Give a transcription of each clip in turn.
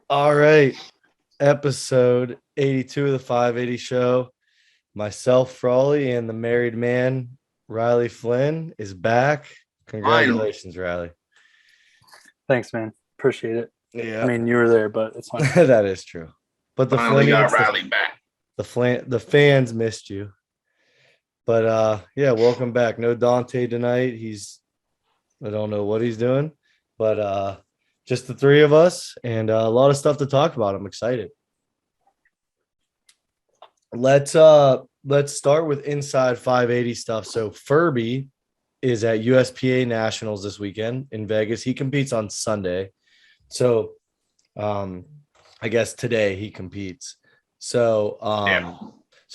All right. Episode 82 of the 580 show. Myself, Frawley, and the married man, Riley Flynn, is back. Finally. Congratulations, Riley. Thanks, man. Appreciate it. I Yeah, mean, you were there, but it's fine. that is true. But the Finally got Flynnies, Riley back. the fans missed you. But yeah, welcome back. No Dante tonight. I don't know what he's doing, but just the three of us and a lot of stuff to talk about. I'm excited. Let's start with inside 580 stuff. So Furby is at USPA Nationals this weekend in Vegas. He competes on Sunday. So I guess today he competes. So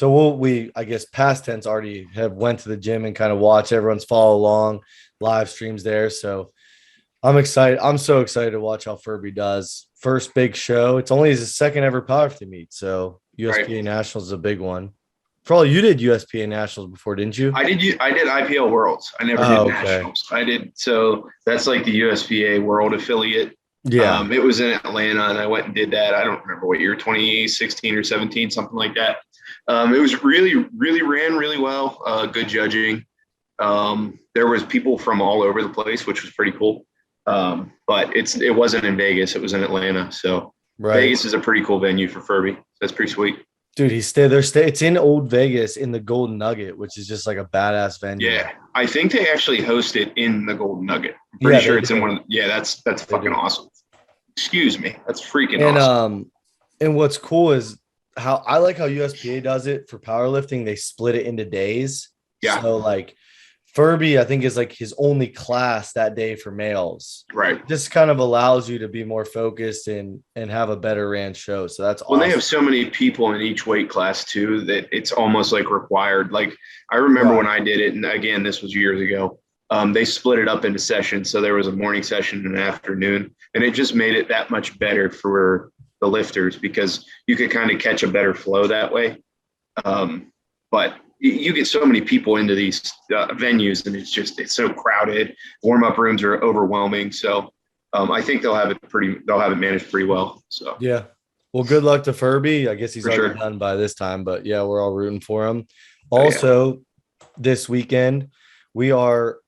we I guess past tense already have went to the gym and kind of watch everyone's follow along live streams there. So I'm excited. I'm so excited to watch how Furby does. First big show. It's only his second ever powerlifting meet. So USPA Right. Nationals is a big one. For all you did USPA Nationals before, didn't you? I did IPL Worlds. I never Oh, did okay. Nationals. I did. So that's like the USPA World affiliate. Yeah. It was in Atlanta and I went and did that. I don't remember what year, 2016 or 17, something like that. It was really, really ran really well. Good judging. There was people from all over the place, which was pretty cool. But it wasn't in Vegas. It was in Atlanta. So Right. Vegas is a pretty cool venue for Furby. That's pretty sweet. Dude, it's in Old Vegas in the Golden Nugget, which is just like a badass venue. Yeah, I think they actually host it in the Golden Nugget. I'm pretty sure it's in one. Yeah, that's fucking awesome. Excuse me, that's freaking awesome. And what's cool is how I like how USPA does it for powerlifting. They split it into days. Yeah. So like Furby, I think, is like his only class that day for males. Right. Just kind of allows you to be more focused and have a better ran show. So that's awesome. They have so many people in each weight class too that it's almost like required. Like I remember when I did it, and again, this was years ago. They split it up into sessions, so there was a morning session and an afternoon, and it just made it that much better for the lifters because you could kind of catch a better flow that way. But you get so many people into these venues and it's so crowded. Warm-up rooms are overwhelming. So I think they'll have it managed pretty well. So yeah. Well, good luck to Furby. I guess he's For already sure. done by this time, but yeah, we're all rooting for him. Also, this weekend, we are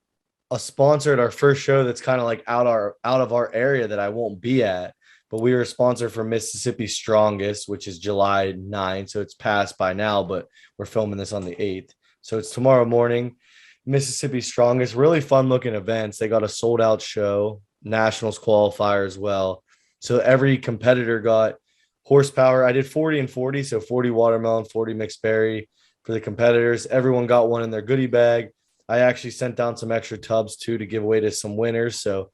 a sponsor at our first show that's kind of like out of our area that I won't be at. But we are a sponsor for Mississippi Strongest, which is July 9th. So it's passed by now, but we're filming this on the 8th. So it's tomorrow morning. Mississippi Strongest, really fun looking events. They got a sold out show, Nationals qualifier as well. So every competitor got horsepower. I did 40 and 40. So 40 watermelon, 40 mixed berry for the competitors. Everyone got one in their goodie bag. I actually sent down some extra tubs too to give away to some winners. So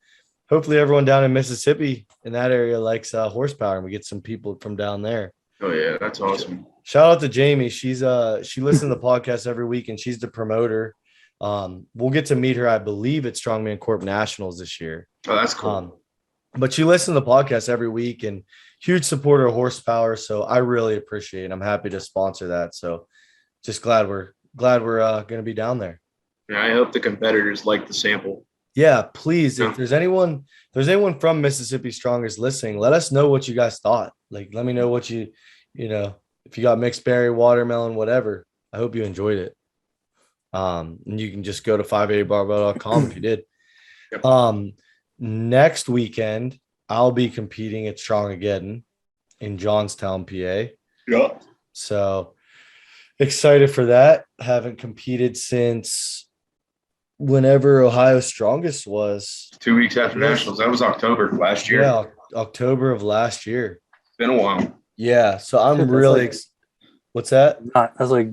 hopefully everyone down in Mississippi in that area likes horsepower and we get some people from down there. Oh yeah, that's awesome. Shout out to Jamie. She listens to the podcast every week and she's the promoter. We'll get to meet her, I believe, at Strongman Corp Nationals this year. Oh, that's cool. But she listens to the podcast every week and huge supporter of horsepower. So I really appreciate it. I'm happy to sponsor that. So just glad we're going to be down there. Yeah, I hope the competitors like the sample. Yeah, please. Yeah. If there's anyone from Mississippi Strongest listening, let us know what you guys thought. Like, let me know what if you got mixed berry, watermelon, whatever. I hope you enjoyed it. And you can just go to 580barbell.com if you did. Yep. Next weekend, I'll be competing at Strongageddon in Johnstown, PA. Yeah. So excited for that. Haven't competed since whenever Ohio Strongest was 2 weeks after Nationals. That was October last year. Yeah, October of last year. It's been a while. Yeah, so I'm Shit, that's really like- what's that? That's like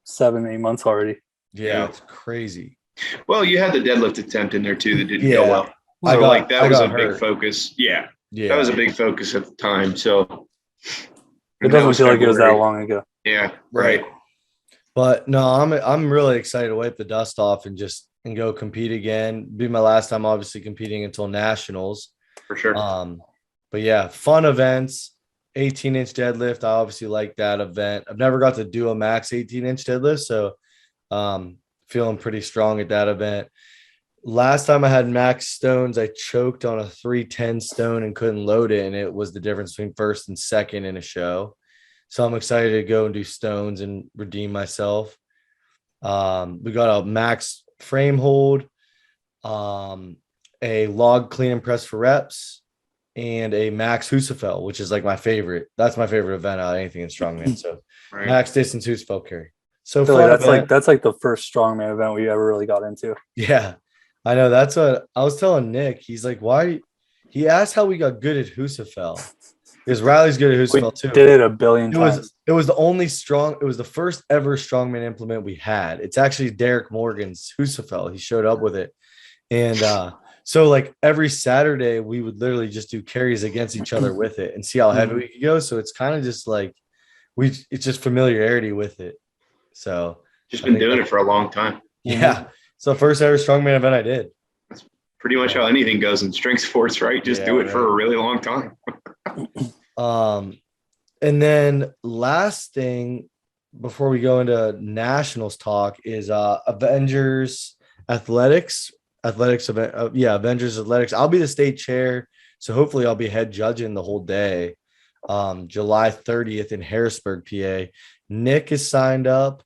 7-8 months already. Yeah, it's crazy. Well, you had the deadlift attempt in there too that didn't Yeah. go well. I So got- that I was got a big hurt. focus. Yeah, Yeah, that was a big focus at the time. So It doesn't feel like it was that long ago. Yeah, right. But no, I'm really excited to wipe the dust off and go compete again. Be my last time, obviously, competing until Nationals. For sure. But yeah, fun events. 18-inch deadlift. I obviously like that event. I've never got to do a max 18-inch deadlift, so feeling pretty strong at that event. last time I had max stones, I choked on a 310 stone and couldn't load it. And it was the difference between first and second in a show. So I'm excited to go and do stones and redeem myself. We got a max frame hold, a log clean and press for reps, and a max Husafel, which is like my favorite. That's my favorite event out of anything in strongman. So max distance Husafel carry. So fun that's like the first strongman event we ever really got into. Yeah, I know. That's what I was telling Nick. He's like, why? He asked how we got good at Husafel. Because Riley's good at Husafel too. Did it a billion times. It was the only strong. It was the first ever strongman implement we had. It's actually Derek Morgan's Husafel. He showed up with it, and so like every Saturday we would literally just do carries against each other with it and see how heavy we could go. So it's kind of just like it's just familiarity with it. So just been doing it for a long time. Yeah, it's the first ever strongman event I did. That's pretty much how anything goes in strength sports, right? Just do it for a really long time. And then last thing before we go into nationals talk is Avengers Athletics event. Avengers Athletics. I'll be the state chair, so hopefully I'll be head judging the whole day. July 30th in Harrisburg, PA. Nick is signed up.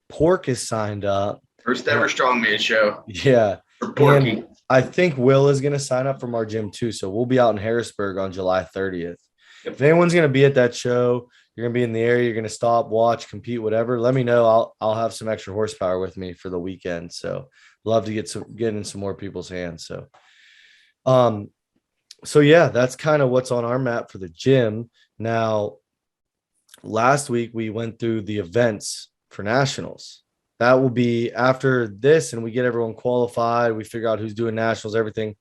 Pork is signed up. First ever strongman show. Yeah. For Porky. And I think Will is going to sign up from our gym too. So we'll be out in Harrisburg on July 30th. Yep. If anyone's going to be at that show, you're going to be in the area, you're going to stop, watch, compete, whatever, let me know. I'll have some extra horsepower with me for the weekend. So love to get in some more people's hands. So yeah, that's kind of what's on our map for the gym. Now, last week we went through the events for nationals. That will be after this, and we get everyone qualified. We figure out who's doing nationals, everything.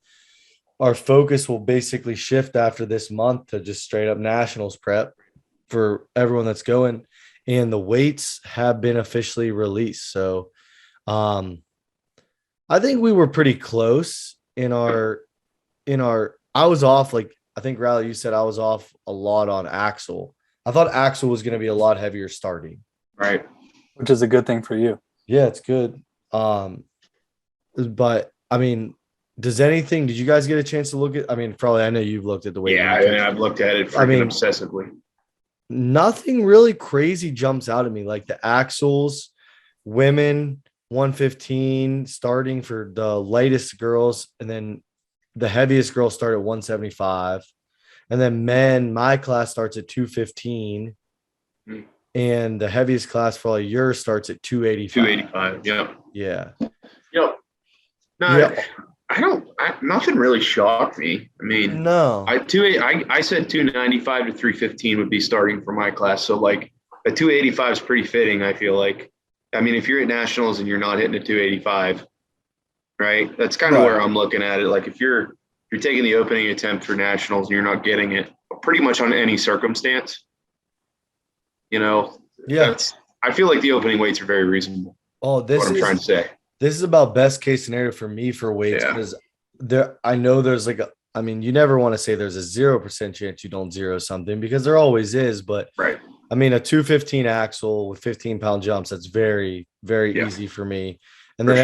Our focus will basically shift after this month to just straight up nationals prep for everyone that's going. And the weights have been officially released. So I think we were pretty close in our I was off, like I think Riley, you said I was off a lot on Axel. I thought Axel was going to be a lot heavier starting. Right. Which is a good thing for you. Yeah, it's good. But I mean, did you guys get a chance to look at, I mean, probably, I know you've looked at the weight. Yeah, I've looked at it obsessively. Nothing really crazy jumps out at me. Like the Axels, women 115 starting for the lightest girls, and then the heaviest girls start at 175. And then men, my class starts at 215. And the heaviest class for all yours starts at 285. 285. Yep. Yeah. Yep. No, yeah. Nothing really shocked me. I mean, no. I said 295 to 315 would be starting for my class. So like a 285 is pretty fitting, I feel like. I mean, if you're at nationals and you're not hitting a 285, right? That's kind of where I'm looking at it. Like if you're taking the opening attempt for nationals and you're not getting it pretty much on any circumstance, I feel like the opening weights are very reasonable. Oh, I'm trying to say. This is about best case scenario for me for weights, because I know there's you never want to say there's a 0% chance you don't zero something, because there always is. But right. I mean, a 215 axle with 15-pound jumps, that's very, very easy for me. And then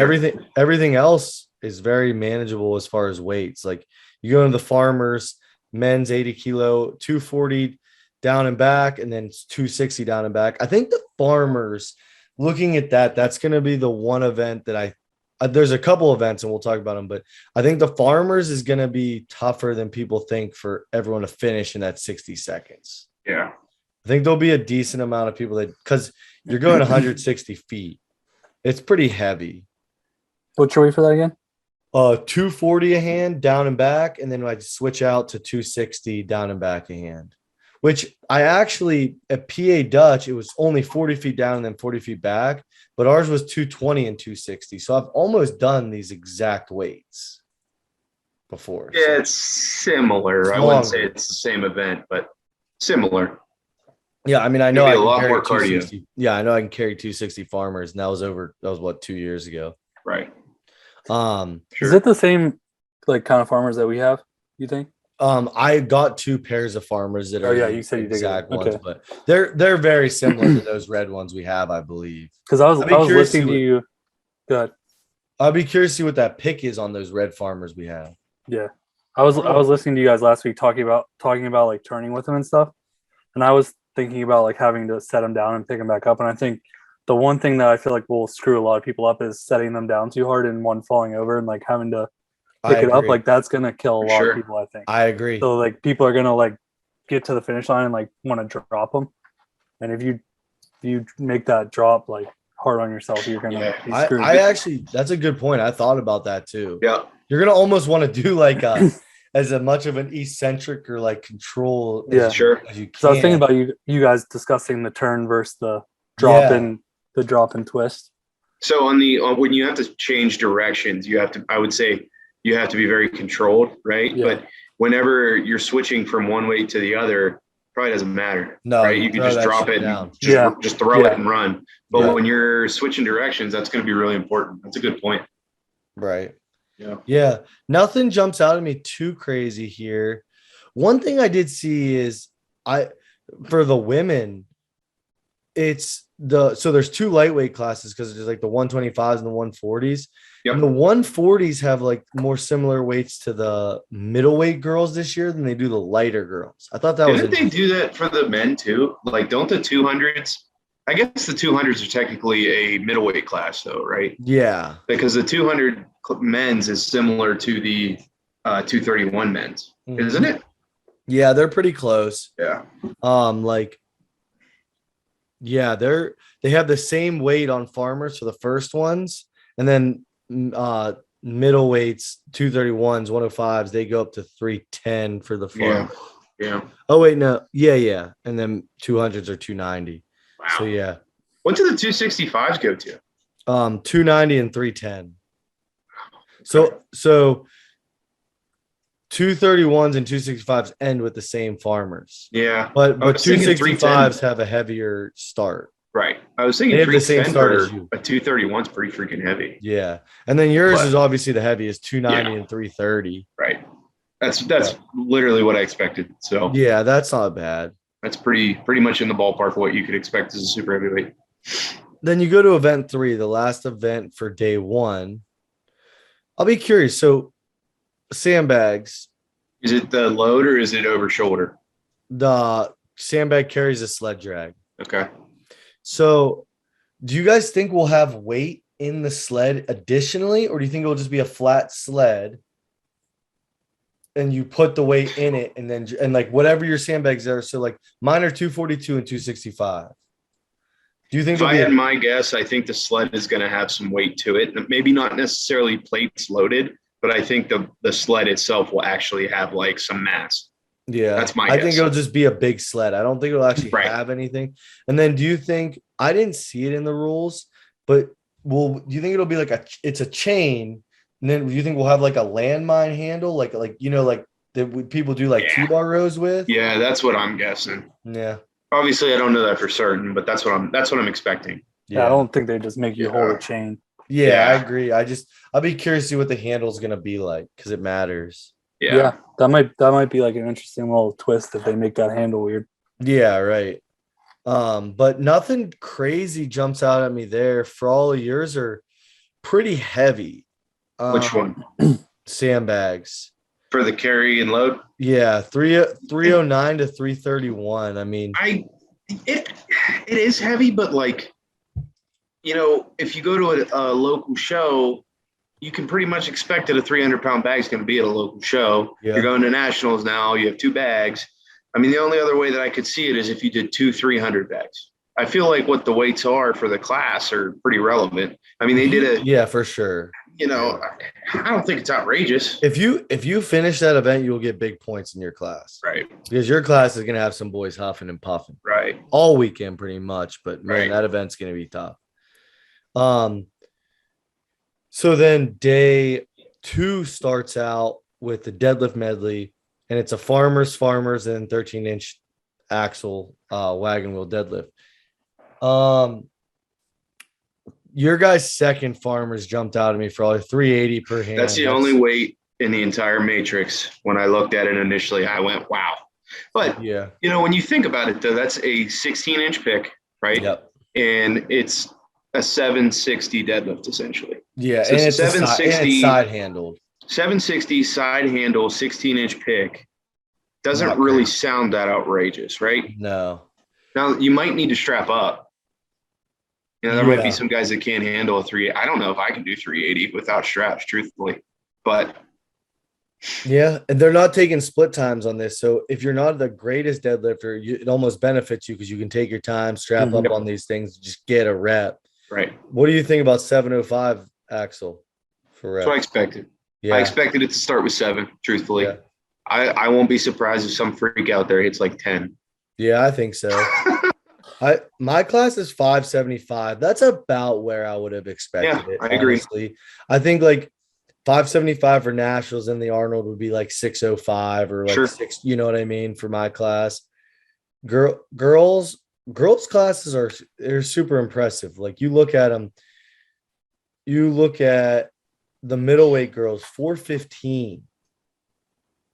everything else is very manageable as far as weights. Like you go into the farmers, men's 80 kilo, 240 down and back, and then 260 down and back. I think the farmers, looking at that's going to be the one event that there's a couple events and we'll talk about them, but I think the farmers is going to be tougher than people think for everyone to finish in that 60 seconds. Yeah. I think there'll be a decent amount of people because you're going 160 feet. It's pretty heavy. What's your weight for that again? 240 a hand down and back. And then I'd switch out to 260 down and back a hand. Which I actually, at PA Dutch, it was only 40 feet down and then 40 feet back, but ours was 220 and 260. So I've almost done these exact weights before. Yeah, so it's similar. I wouldn't say it's the same event, but similar. Yeah, I mean, I know I can a lot carry more cardio. Yeah, I know I can carry 260 farmers, and that was what, 2 years ago. Right. Sure. Is it the same like kind of farmers that we have, you think? I got 2 pairs of farmers that are you said you did exact ones, but they're very similar to those red ones we have, I believe. Because I was listening to you. Good. I'll be curious to see what that pick is on those red farmers we have. Yeah. I was listening to you guys last week talking about like turning with them and stuff. And I was thinking about like having to set them down and pick them back up. And I think the one thing that I feel like will screw a lot of people up is setting them down too hard and one falling over and like having to pick it up. Like that's gonna kill a lot of people, I think. I agree. So like people are gonna like get to the finish line and like want to drop them. And if you make that drop like hard on yourself, you're gonna be screwed. I actually, that's a good point. I thought about that too. Yeah. You're gonna almost want to do like as much of an eccentric or like control as you can. So I was thinking about you guys discussing the turn versus the drop and twist. So on the when you have to change directions, I would say you have to be very controlled, right? Yeah. But whenever you're switching from one weight to the other, probably doesn't matter. No, right? You can just drop it down. And just throw it and run. But when you're switching directions, that's going to be really important. That's a good point. Right. Yeah. Yeah. Nothing jumps out at me too crazy here. One thing I did see is for the women, so there's two lightweight classes because there's like the 125s and the 140s. Yep. And the 140s have like more similar weights to the middleweight girls this year than they do the lighter girls. I thought that Didn't they do that for the men too? Like, don't the 200s? I guess the 200s are technically a middleweight class, though, right? Yeah. Because the 200 men's is similar to the 231 men's, isn't it? Yeah, they're pretty close. Yeah. They have the same weight on farmers for the first ones, and then middleweights, 231s, 105s, they go up to 310 for the farm. Yeah. Oh wait, no. Yeah. And then 200s are 290. Wow. So yeah. What do the 265s go to? 290 and 310. So 231s and 265s end with the same farmers. Yeah. But 265s have a heavier start. Right. I was thinking they have the same start as you. A 231's pretty freaking heavy. Yeah. And then yours is obviously the heaviest, 290 and 330. Right. That's literally what I expected. So yeah, that's not bad. That's pretty much in the ballpark of what you could expect as a super heavyweight. Then you go to event 3, the last event for day 1. I'll be curious. So sandbags. Is it the load or is it over shoulder? The sandbag carries a sled drag. Okay. So do you guys think we'll have weight in the sled additionally, or do you think it'll just be a flat sled and you put the weight in it and like whatever your sandbags are? So like mine are 242 and 265. Do you think if I had my guess, I think the sled is going to have some weight to it. Maybe not necessarily plates loaded, but I think the sled itself will actually have like some mass. Yeah, that's my guess. I think it'll just be a big sled. I don't think it'll actually have anything. And then do you think, I didn't see it in the rules, but do you think it'll be like it's a chain? And then do you think we'll have like a landmine handle? Like that people do like T-bar rows with? Yeah, that's what I'm guessing. Yeah. Obviously I don't know that for certain, but that's what I'm expecting. Yeah, I don't think they just make you hold a chain. Yeah, I agree. I'll be curious to see what the handle is gonna be like because it matters. Yeah, that might be like an interesting little twist if they make that handle weird. Yeah, right. But nothing crazy jumps out at me there. For all of yours are pretty heavy. Which one? Sandbags. For the carry and load? Yeah, 309 to 331. I mean, it is heavy, but like, you know, if you go to a local show, you can pretty much expect that a 300-pound bag is going to be at a local show. Yeah. You're going to nationals now. You have 2 bags. I mean, the only other way that I could see it is if you did 2 300 bags. I feel like what the weights are for the class are pretty relevant. I mean, they did yeah, for sure. You know, I don't think it's outrageous. If you finish that event, you'll get big points in your class. Right. Because your class is going to have some boys huffing and puffing. Right. All weekend pretty much. But man, that event's going to be tough. So then day 2 starts out with the deadlift medley, and it's a farmers, and 13-inch axle wagon wheel deadlift. Your guys' second farmers jumped out at me for all 380 per hand. That's the only weight in the entire matrix. When I looked at it initially, I went, wow. But, you know, when you think about it, though, that's a 16-inch pick, right? Yep. And it's a 760 deadlift, essentially. Yeah, So and it's 760 side handled. 760 side handle, 16-inch pick doesn't Not really crazy. sound that outrageous, right? No. Now you might need to strap up. There might be Yeah. some guys that can't handle a three. I don't know if I can do 380 without straps, truthfully. But Yeah, and they're not taking split times on this. So if you're not the greatest deadlifter, it almost benefits you because you can take your time, strap up on these things, just get a rep. right. What do you think about 705 axle for That's what I reps? expected. Yeah. I expected it to start with 7, truthfully. Yeah. I won't be surprised if some freak out there hits like 10. Yeah, I think so. My class is 575. That's about where I would have expected Yeah, it, I agree. honestly. I think like 575 for nationals and the Arnold would be like 605 or like Sure. 6, you know what I mean, for my class. Girls classes they're super impressive. Like you look at them, you look at the middleweight girls, 415.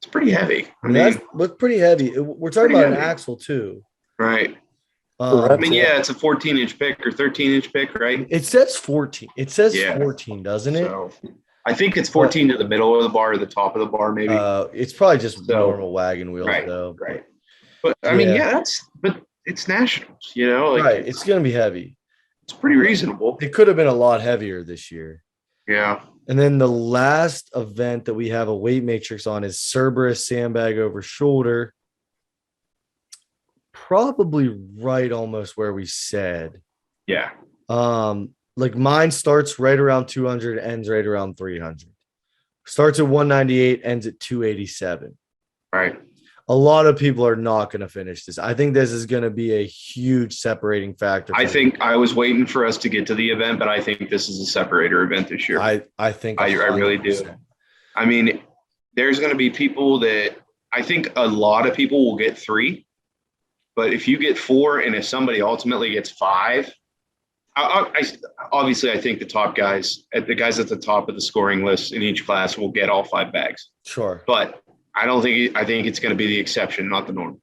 It's pretty heavy. I mean, that's pretty heavy. We're talking about an axle too. Right. I I mean, yeah, it's a 14-inch pick or 13-inch pick, right? It says 14. It says 14, doesn't it? So I think it's 14 to the middle of the bar or the top of the bar, maybe. It's probably just normal wagon wheels, though. Right. But I mean, but it's nationals, like right. It's gonna be heavy. It's pretty reasonable. It could have been a lot heavier this year. Yeah. And then the last event that we have a weight matrix on is Cerberus Sandbag over shoulder. Probably right almost where we said. Yeah. Like mine starts right around 200, ends right around 300. Starts at 198, ends at 287. Right. A lot of people are not going to finish this. I think this is going to be a huge separating factor. I think I was waiting for us to get to the event, but I think this is a separator event this year. I think I really do. I mean, there's going to be people that I think a lot of people will get 3, but if you get 4 and if somebody ultimately gets 5, obviously I think the top guys, the guys at the top of the scoring list in each class will get all 5 bags. Sure. But I think it's going to be the exception, not the norm.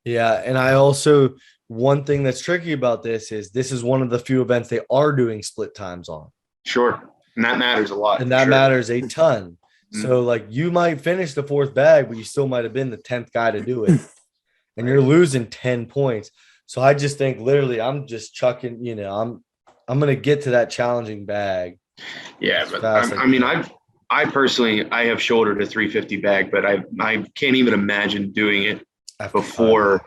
Yeah. And I also, one thing that's tricky about this is one of the few events they are doing split times on. Sure. And that matters a lot. And that matters a ton. So like you might finish the 4th bag, but you still might have been the 10th guy to do it. And you're losing 10 points. So I just think literally I'm just chucking, I'm going to get to that challenging bag. Yeah. But I mean, I personally, I have shouldered a 350 bag, but I can't even imagine doing it before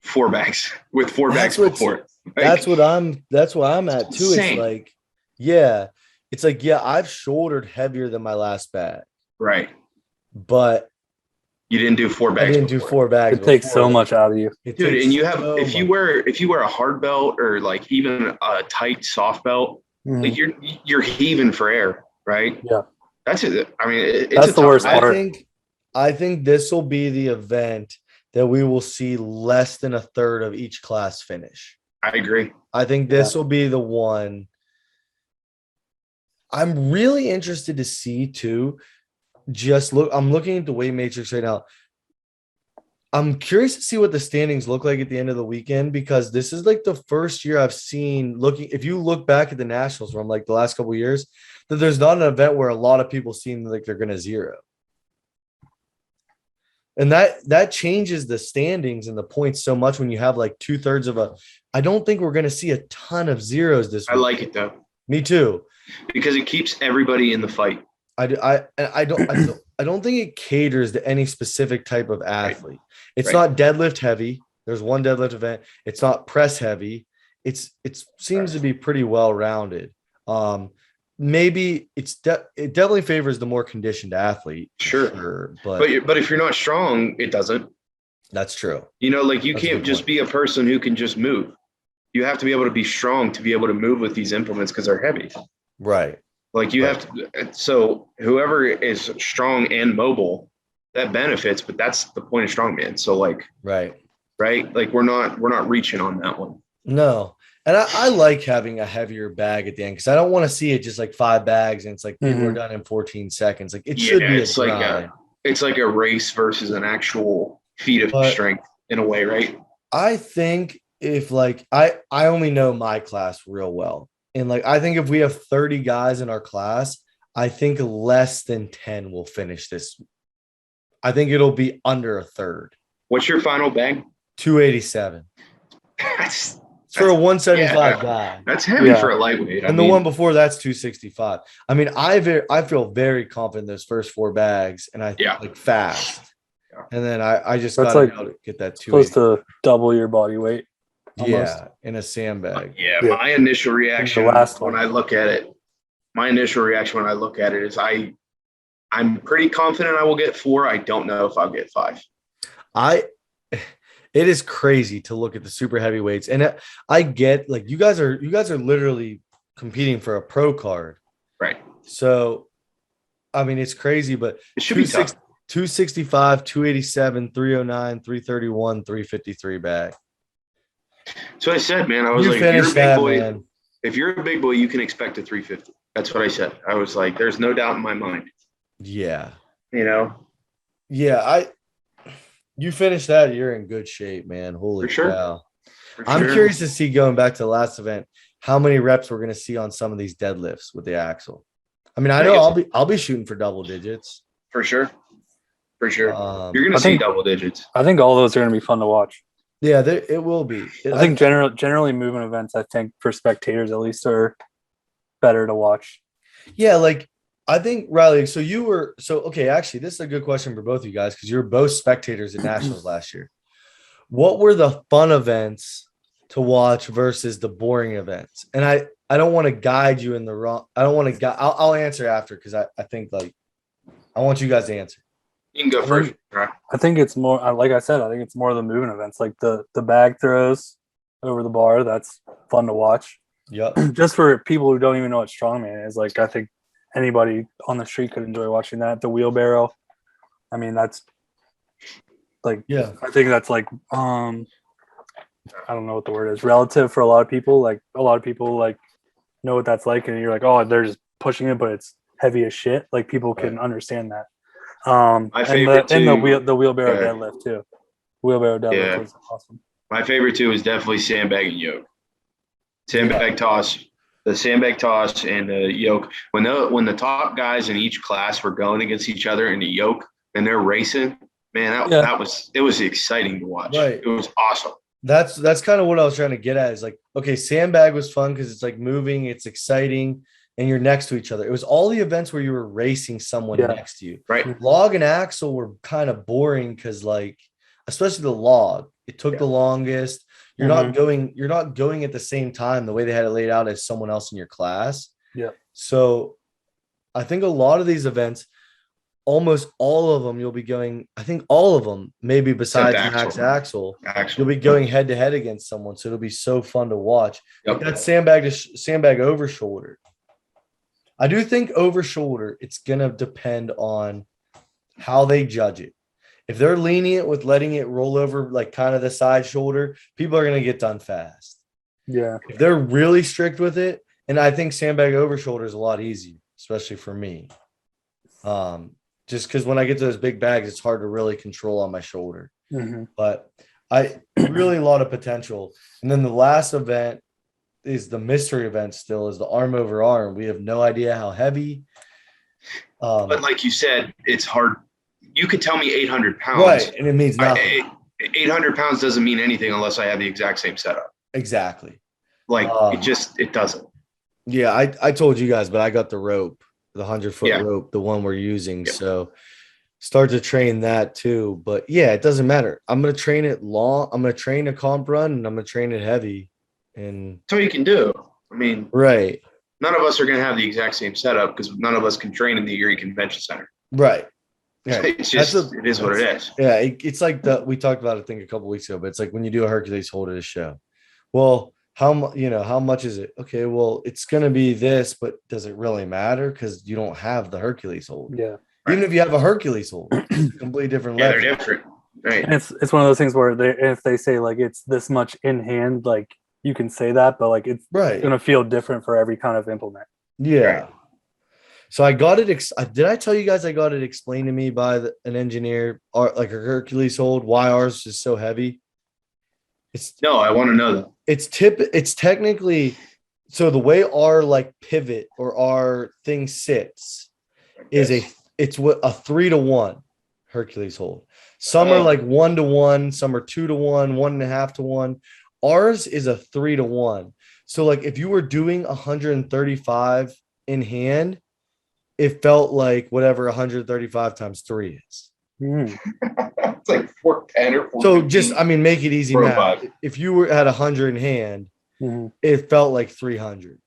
4 bags with 4 bags before. That's what I'm at too. It's like, it's like, I've shouldered heavier than my last bag. Right. But you didn't do 4 bags. I didn't do 4 bags. It takes so much out of you. Dude, and you have, if you wear a hard belt or like even a tight soft belt, like you're heaving for air, right? Yeah. That's it. I mean, that's the worst part. I think this will be the event that we will see less than a third of each class finish. I agree. I think this will be the one. I'm really interested to see too. I'm looking at the weight matrix right now. I'm curious to see what the standings look like at the end of the weekend, because this is like the first year I've seen if you look back at the nationals from like the last couple of years, that there's not an event where a lot of people seem like they're going to zero. And that changes the standings and the points so much when you have like 2/3 I don't think we're going to see a ton of zeros this week. I like it though. Me too. Because it keeps everybody in the fight. I don't think it caters to any specific type of athlete. It's not deadlift heavy. There's one deadlift event. It's not press heavy. It seems to be pretty well rounded. Maybe it definitely favors the more conditioned athlete. Sure. But if you're not strong, it doesn't. That's true. Like you can't just be a person who can just move. You have to be able to be strong to be able to move with these implements because they're heavy. Right. Like you have to, so whoever is strong and mobile, that benefits, but that's the point of strongman. So like, right. Like we're not reaching on that one. No. And I like having a heavier bag at the end because I don't want to see it just like 5 bags and it's like we're done in 14 seconds. Like it should be it's like a race versus an actual feat of strength in a way, right? I think if like I only know my class real well. And like, I think if we have 30 guys in our class, I think less than 10 will finish this. I think it'll be under a third. What's your final bag? 287. That's For a 175 yeah, guy. that's heavy for a lightweight. And the one before that's 265. I mean, I feel very confident those first 4 bags, and I like fast. Yeah. And then I just got to get that 280. Close to double your body weight. Almost. Yeah, in a sandbag. My initial reaction when I look at it, is I'm pretty confident I will get 4. I don't know if I'll get 5. It is crazy to look at the super heavyweights, and I get like you guys are literally competing for a pro card, right? So, I mean, it's crazy, but it should be tough. 265, 287, 309, 331, 353 bag. So I said, man, I was like, if you're a big boy, man. If you're a big boy, you can expect a 350. That's what I said. I was like, there's no doubt in my mind. Yeah. Yeah, you finish that, you're in good shape, man. Holy cow. For I'm curious to see, going back to the last event, how many reps we're going to see on some of these deadlifts with the axle. I mean, I know I'll be shooting for double digits. For sure. You're going to see double digits. I think all those are going to be fun to watch. Yeah, it will be. I think generally movement events, I think for spectators at least, are better to watch. Yeah, like I think, Riley, actually, this is a good question for both of you guys because you were both spectators at Nationals last year. What were the fun events to watch versus the boring events? And I don't want to guide you in the wrong. I don't want to guide. I'll answer after because I think like I want you guys to answer. You can go first. I think it's more, like I said, I think it's more the movement events, like the bag throws over the bar. That's fun to watch. Yep. Just for people who don't even know what strongman is, like I think anybody on the street could enjoy watching that. The wheelbarrow. I mean, that's like, I think that's like, I don't know what the word is, relative for a lot of people. Like a lot of people like know what that's like, and you're like, oh, they're just pushing it, but it's heavy as shit. Like people can understand that. My favorite and the wheelbarrow deadlift too. Wheelbarrow deadlift was awesome. My favorite too is definitely sandbag and yoke. Sandbag toss, the sandbag toss and the yoke. When the top guys in each class were going against each other in the yoke and they're racing, man, it was exciting to watch. Right. It was awesome. That's kind of what I was trying to get at. Is like, okay, sandbag was fun because it's like moving, it's exciting, and you're next to each other. It was all the events where you were racing someone next to you. Right. Log and axle were kind of boring because, like, especially the log, it took the longest. You're not going at the same time the way they had it laid out as someone else in your class. Yeah. So I think a lot of these events, almost all of them, you'll be going, I think all of them, maybe besides max axle, you'll be going head to head against someone. So it'll be so fun to watch. Yep. That sandbag over shoulder. I do think over shoulder, it's going to depend on how they judge it. If they're lenient with letting it roll over like kind of the side shoulder, people are going to get done fast. Yeah. If they're really strict with it, and I think sandbag over shoulder is a lot easier, especially for me. Just because when I get to those big bags, it's hard to really control on my shoulder. Mm-hmm. But really a lot of potential. And then the last event is the mystery event still, is the arm over arm. We have no idea how heavy. But like you said, it's hard. You could tell me 800 pounds. Right, and it means nothing. 800 pounds doesn't mean anything unless I have the exact same setup. Exactly. Like, it doesn't. Yeah, I told you guys, but I got the rope, the 100-foot rope, the one we're using. Yeah. So start to train that too. But yeah, it doesn't matter. I'm going to train it long. I'm going to train a comp run, and I'm going to train it heavy. And that's all you can do. I mean, right. None of us are going to have the exact same setup because none of us can train in the Erie Convention Center. Right. It's just, it is what it is. Yeah. It's like we talked about it, I think a couple of weeks ago, but it's like when you do a Hercules hold at a show. Well, how much is it? Okay. Well, it's going to be this, but does it really matter? Because you don't have the Hercules hold. Yeah. Even if you have a Hercules hold, it's a completely different level. They're different. Right. And it's one of those things where if they say like it's this much in hand, like you can say that, but like it's going to feel different for every kind of implement. Yeah. Right. So I got it. Did I tell you guys I got it explained to me by an engineer, like a Hercules hold, why ours is so heavy? No, I want to know that. It's technically so the way our like pivot or our thing sits is it's what a 3-to-1 Hercules hold. Some are like 1-to-1, some are 2-to-1, 1.5-to-1. Ours is a 3-to-1. So like if you were doing 135 in hand, it felt like whatever 135 times 3 is. It's like 410 or 415. So just, I mean, make it easy math. If you were at 100 in hand, it felt like 300.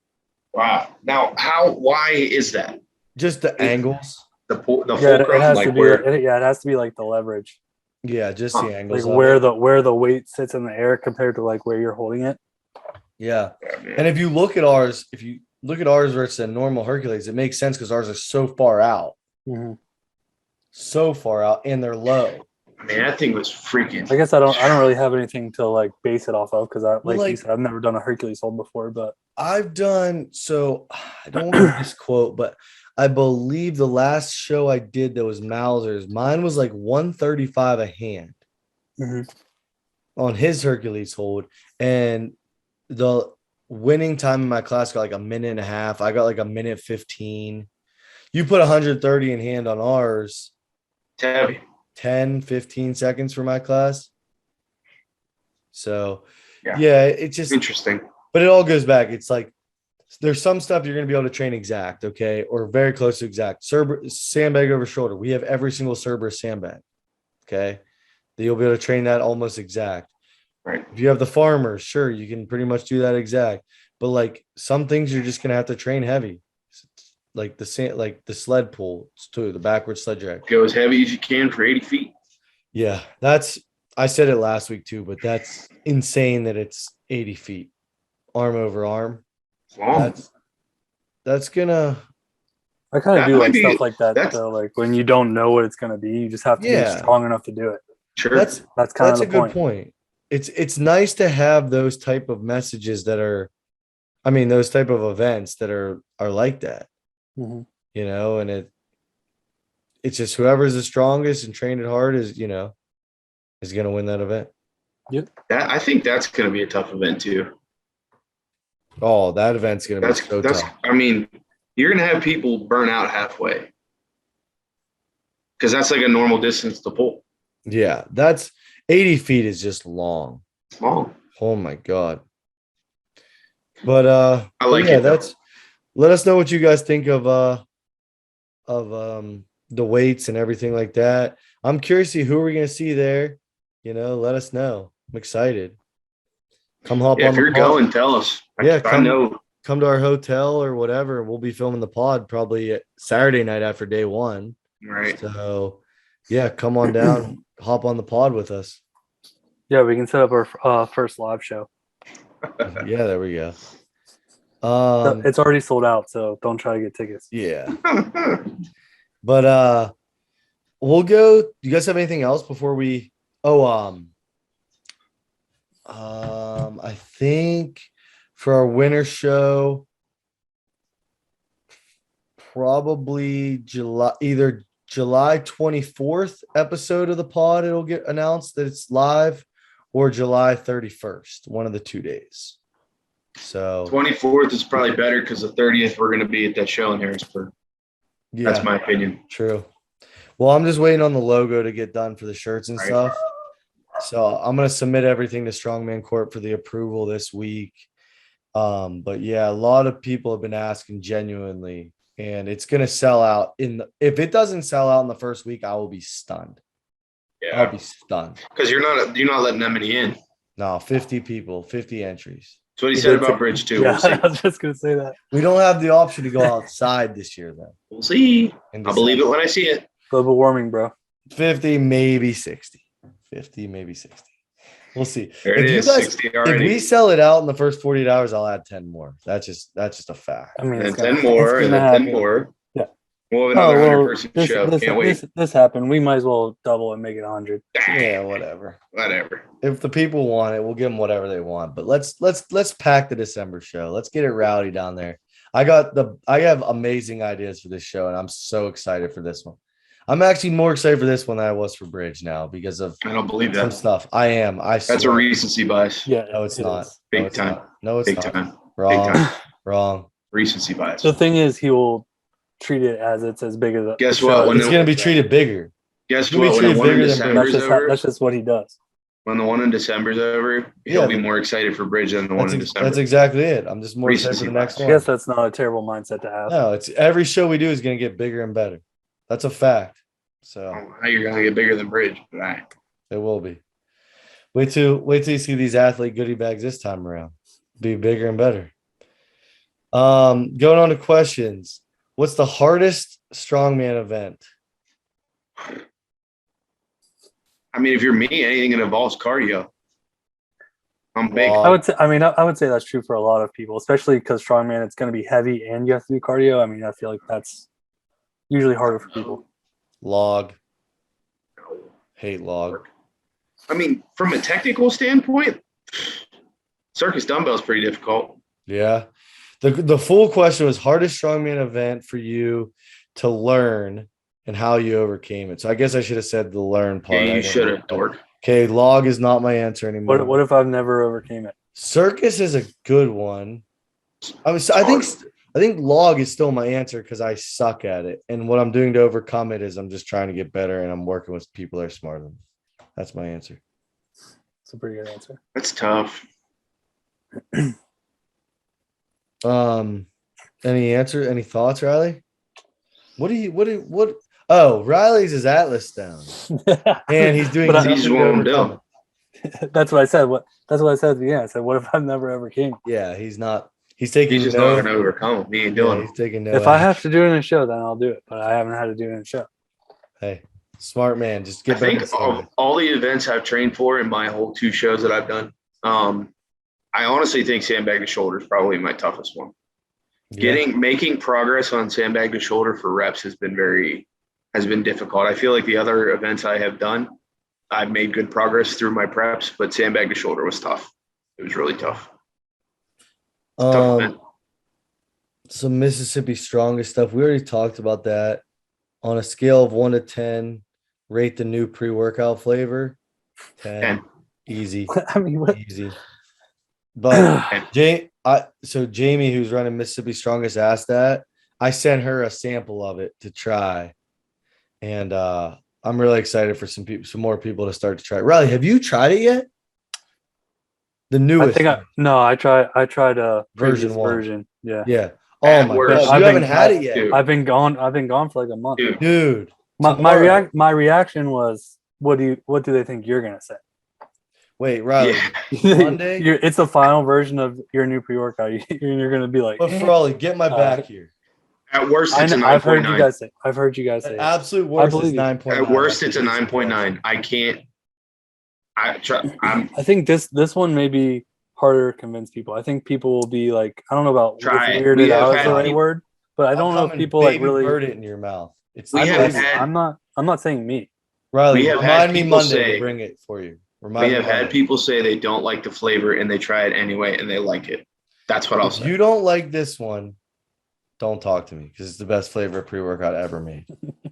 Wow. Now, why is that? Just the angles. The fulcrum, it has like to be. where, It has to be like the leverage, Yeah, just the angles. like where the weight sits in the air compared to like where you're holding it. Yeah. And if you look at ours, versus a normal Hercules, it makes sense because ours are so far out. So far out, and they're low. I mean, that thing was freaking. I guess I don't really have anything to like base it off of because Like you said, I've never done a Hercules hold before, but I've done, so I don't want to misquote, but I believe the last show I did that was Mauser's, mine was like 135 a hand on his Hercules hold. And the winning time in my class got like a minute and a half. I got like a minute 15. You put 130 in hand on ours. It's heavy. 10, 15 seconds for my class. So yeah, it's just interesting. But it all goes back. It's like there's some stuff you're going to be able to train exact, okay, or very close to exact. Cerberus sandbag over shoulder. We have every single Cerberus sandbag, okay? That you'll be able to train that almost exact. Right. If you have the farmers, sure, you can pretty much do that exact. But like some things you're just going to have to train heavy, like the sled pull too, the backward sled drag. Go as heavy as you can for 80 feet. Yeah, I said it last week too, but that's insane that it's 80 feet, arm over arm. Long. That's gonna. I kind of do like stuff like that though. Like when you don't know what it's gonna be, you just have to be strong enough to do it. Sure, that's kind of a good point. It's nice to have those type of messages that are, I mean, those type of events that are like that. You know, and it's just whoever's the strongest and trained it hard is gonna win that event. Yep. I think that's gonna be a tough event too. Oh, that event's gonna be so tough. I mean, you're gonna have people burn out halfway because that's like a normal distance to pull. Yeah, that's 80 feet is just long. It's long. Oh my god. But I like it. Let us know what you guys think of the weights and everything like that. I'm curious to see who we're gonna see there. Let us know. I'm excited. Come hop on. If you're going, tell us. Come to our hotel or whatever. We'll be filming the pod probably Saturday night after day one. Right. So yeah, come on down, hop on the pod with us. Yeah, we can set up our first live show. Yeah, there we go. It's already sold out, so don't try to get tickets. Yeah. But we'll go. Do you guys have anything else before we I think for our winter show, probably either July 24th episode of the pod, it'll get announced that it's live, or July 31st, one of the 2 days. So 24th is probably better because the 30th we're going to be at that show in Harrisburg. Yeah, that's my opinion. True. Well, I'm just waiting on the logo to get done for the shirts and stuff. So I'm going to submit everything to Strongman Corp for the approval this week. But yeah, a lot of people have been asking genuinely, and it's going to sell out if it doesn't sell out in the first week, I will be stunned. Yeah. I'll be stunned. Because you're not letting that many in. No, 50 people, 50 entries. That's what he said about Bridge too. Yeah, I was just going to say that. We don't have the option to go outside this year, though. We'll see. I'll believe it when I see it. Global warming, bro. 50, maybe 60. 50, maybe 60. We'll see. There it is, 60 already. If we sell it out in the first 48 hours, I'll add 10 more. That's just a fact. I mean, and 10 more, and then 10 more. Yeah. We'll have another 100-person show. Can't wait. This happened. We might as well double and make it 100. Yeah, whatever. Whatever. If the people want it, we'll give them whatever they want. But let's pack the December show. Let's get it rowdy down there. I have amazing ideas for this show, and I'm so excited for this one. I'm actually more excited for this one than I was for Bridge now because of I don't believe some that stuff. I am. That's a recency bias. Yeah, no, it's not. Big time. No, it's not. Big time. Wrong. Big time. Wrong. Recency bias. The thing is, he will treat it as it's as big as a Guess show what? as When It's it going to is. be treated bigger. Guess You'll be what? When the treated one in bigger than December That's is just over, that's just what he does. when the one in December is over, he'll Yeah, be but- more excited for Bridge than the one in December. That's exactly it. I'm just more excited Recency for the next bias. I one. guess that's not a terrible mindset to have. No, it's every show we do is going to get bigger and better. That's a fact. So I don't know how you're gonna get bigger than Bridge, but I it will be. Wait till you see these athlete goodie bags this time around. Be bigger and better. Going on to questions. What's the hardest strongman event? I mean, if you're me, anything that involves cardio, I'm big. Wow. I would say that's true for a lot of people, especially because strongman, it's going to be heavy and you have to do cardio. I mean, I feel like that's usually harder for people. Log. Hate log. I mean, from a technical standpoint, circus dumbbell is pretty difficult. Yeah. The full question was hardest strongman event for you to learn and how you overcame it. So I guess I should have said the learn part. Yeah, I you didn't. should have, dork. Okay, log is not my answer anymore. What if I've never overcame it? Circus is a good one. I think log is still my answer because I suck at it. And what I'm doing to overcome it is I'm just trying to get better and I'm working with people that are smarter than me. That's my answer. It's a pretty good answer. That's tough. Any thoughts, Riley? Oh, Riley's his Atlas down. And he's doing But He's nothing to warmed overcome up. it. that's what I said. That's what I said at the beginning. I said, "What if I've never overcame it?" Yeah, he's not. He's taking He's just no. not gonna overcome it. Me and Yeah, Dylan. he's taking no. If I have to do it in a show, then I'll do it. But I haven't had to do it in a show. Hey, smart man. Just I get better. think of all the events I've trained for in my whole 2 shows that I've done, I honestly think sandbag to shoulder is probably my toughest one. Making progress on sandbag to shoulder for reps has been difficult. I feel like the other events I have done, I've made good progress through my preps, but sandbag to shoulder was tough. It was really tough. Tough event. Some Mississippi strongest stuff. We already talked about that. On a scale of 1 to 10, rate the new pre-workout flavor. 10. Easy. I mean, what? Easy. But Jamie, who's running Mississippi Strongest, asked that. I sent her a sample of it to try. And I'm really excited for some more people to start to try it. Riley, have you tried it yet? The newest. I tried a Version previous 1. version. Yeah. Yeah. Oh my Worse. god. You haven't had it yet. Dude. I've been gone for like a month. Dude. My reaction was, what do they think you're gonna say? Wait, Riley. Yeah. Monday? It's the final version of your new pre-workout. You're gonna be like, But Frawley, get my back here. At worst, it's a 9.9. I've heard you guys say. At absolute worst, it's believe you. 9.9. At worst, it's a 9.9. I can't. I think this one may be harder to convince people. I think people will be like, I don't know about Try it. weirded We have out is had the right people- word, but I don't know if people like really. bird it in your mouth. It's We not have easy. had- I'm not saying me. Riley, we have remind had me people Monday say- to bring it for you. We have had people say they don't like the flavor and they try it anyway and they like it. That's what I'll If say. you don't like this one, don't talk to me because it's the best flavor of pre-workout ever made.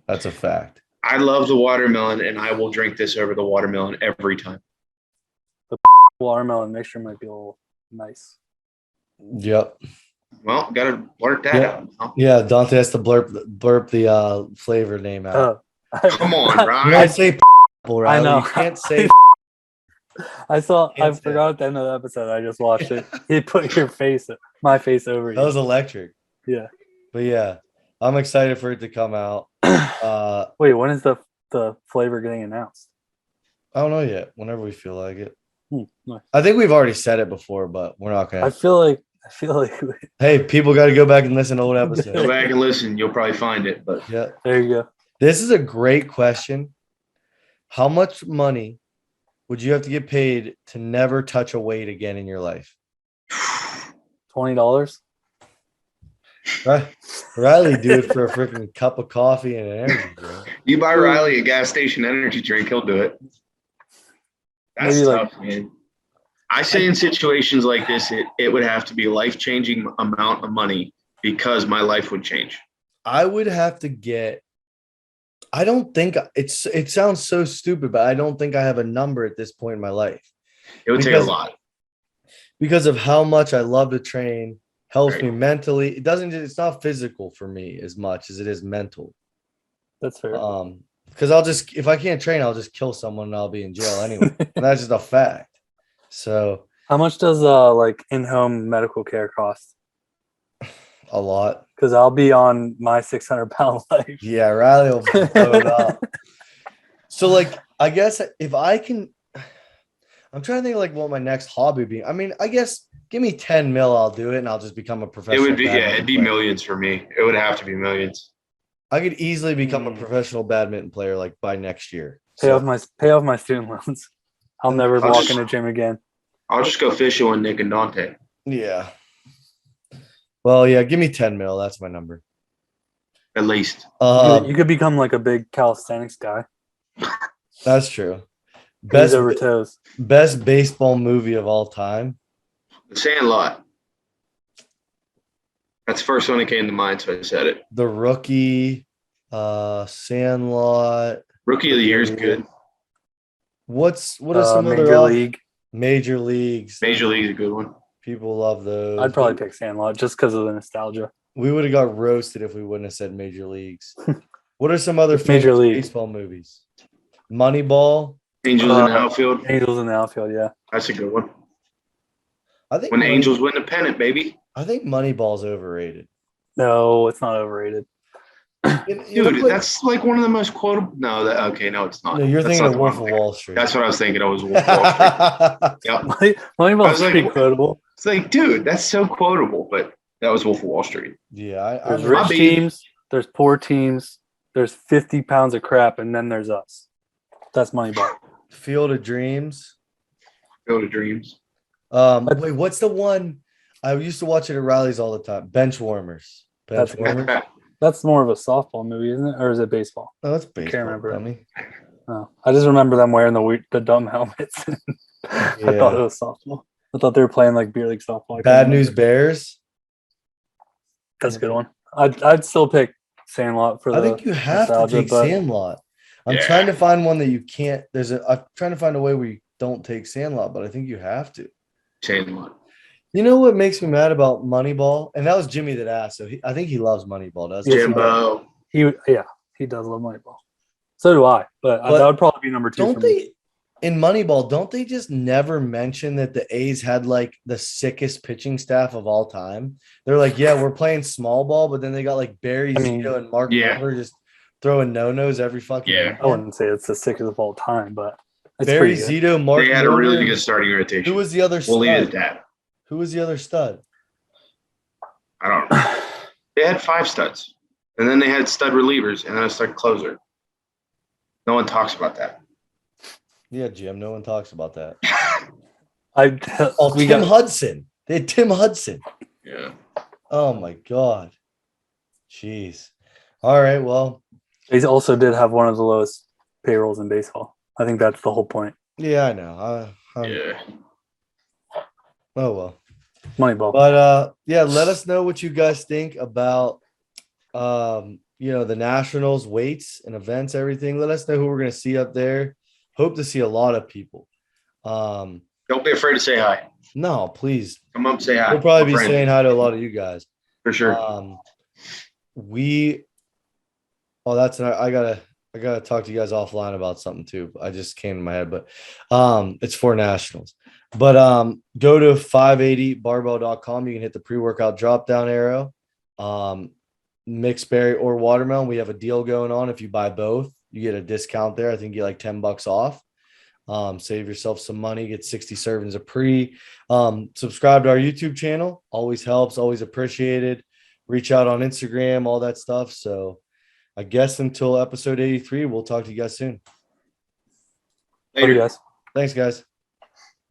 That's a fact. I love the watermelon and I will drink this over the watermelon every time. Watermelon mixture might be a little nice. Yep. Well, gotta blurt that Yeah. out. Huh? Yeah, Dante has to blurp the flavor name out. Come on, You Ryan. don't say Riley. I know. You can't say I Can't say forgot at the end of the episode. I just watched it. He put my face over that you. was electric. Yeah. But yeah, I'm excited for it to come out. Wait, when is the flavor getting announced? I don't know yet. Whenever we feel like it. Nice. I think we've already said it before, but we're not I gonna. feel like Hey, people got to go back and listen to old Go episodes. back and listen. You'll probably find it. But Yeah, there you go. this is a great question. How much money would you have to get paid to never touch a weight again in your life? $20. Riley do it for a freaking cup of coffee and an energy drink. you buy Riley a gas station energy drink, he'll do it. That's Maybe tough, man. I say in situations like this, it would have to be a life-changing amount of money because my life would change. I would have to get. I don't think it sounds so stupid, but I don't think I have a number at this point in my life It would take a lot. because of how much I love to train helps me mentally. It's not physical for me as much as it is mental. That's fair. Because if I can't train, I'll just kill someone and I'll be in jail anyway. And that's just a fact. So how much does like in-home medical care cost? a lot. Because I'll be on my 600-pound life. Yeah, Riley will blow it up. So like, I guess if I can, I'm trying to think like what my next hobby would be. I mean, I guess give me 10 mil, I'll do it, and I'll just become a professional. It would be it'd be player. millions for me. It would have to be millions. I could easily become a professional badminton player like by next year. Pay off my student loans. I'll never walk in a gym again. I'll just go fishing with Nick and Dante. Yeah. Well, yeah, give me 10 mil. That's my number. At least. You could become like a big calisthenics guy. That's true. Best over toes. Best baseball movie of all time. The Sandlot. That's the first one that came to mind, so I said it. The Rookie, Sandlot. Rookie of the Year is good. What are some Major League? Major Leagues. Major League is a good one. People love those. I'd probably pick Sandlot just because of the nostalgia. We would have got roasted if we wouldn't have said Major Leagues. What are some other Major League baseball movies? Moneyball. Angels in the Outfield. Angels in the Outfield, yeah. That's a good one. I think when the Angels win the pennant, baby. I think Moneyball's overrated. No, it's not overrated. Dude, that's like one of the most quotable. No, no, it's not. No, you're that's thinking of Wolf of Wall Street. That's what I was thinking. It was Wolf of Wall Street. Yep. Moneyball's pretty quotable. It's like, dude, that's so quotable, but that was Wolf of Wall Street. Yeah, there's rich teams, there's poor teams, there's 50 pounds of crap, and then there's us. That's Moneyball. Field of Dreams. Field of Dreams. Wait, what's the one? I used to watch it at Riley's all the time. Benchwarmers. Benchwarmers. That's more of a softball movie, isn't it? Or is it baseball? Oh, that's baseball. I can't remember. Dummy. Oh, I just remember them wearing the dumb helmets. I thought it was softball. I thought they were playing like beer league softball. Bad News Bears. That's a good one. I'd still pick Sandlot for the. I think you have to take Sandlot. I'm trying to find one that you can't. I'm trying to find a way where you don't take Sandlot, but I think you have to. Sandlot. You know what makes me mad about Moneyball? And that was Jimmy that asked. So I think he loves Moneyball, doesn't he? Jimbo. He does love Moneyball. So do I. But that would probably be number 2. Don't they in Moneyball? Don't they just never mention that the A's had like the sickest pitching staff of all time? They're like, yeah, we're playing small ball, but then they got like Barry Zito and Mark Miller just throwing no-nos every fucking game. I wouldn't say it's the sickest of all time, but it's Barry Zito, Mark They had Miller. a really good starting rotation. Who was the other stud? We'll leave it at that. Who was the other stud? I don't know. They had 5 studs. And then they had stud relievers and then a stud closer. No one talks about that. Yeah, Jim. No one talks about that. Tim Hudson. They had Tim Hudson. Yeah. Oh my God. Jeez. All right. Well, they also did have one of the lowest payrolls in baseball. I think that's the whole point. Yeah, I know. Yeah. Oh well. Moneyball. But let us know what you guys think about the nationals, weights and events, everything. Let us know who we're gonna see up there. Hope to see a lot of people. Don't be afraid to say hi. No, please. Come up, say hi. We'll probably be saying hi to a lot of you guys. For sure. I gotta talk to you guys offline about something too. I just came to my head, but it's for nationals. But go to 580barbell.com. You can hit the pre-workout drop down arrow. Mixed berry or watermelon. We have a deal going on. If you buy both, you get a discount there. I think you get like $10 off. Save yourself some money, get 60 servings of pre. Subscribe to our YouTube channel. Always helps, always appreciated. Reach out on Instagram, all that stuff. So I guess until episode 83, we'll talk to you guys soon. Later, guys. Thanks, guys.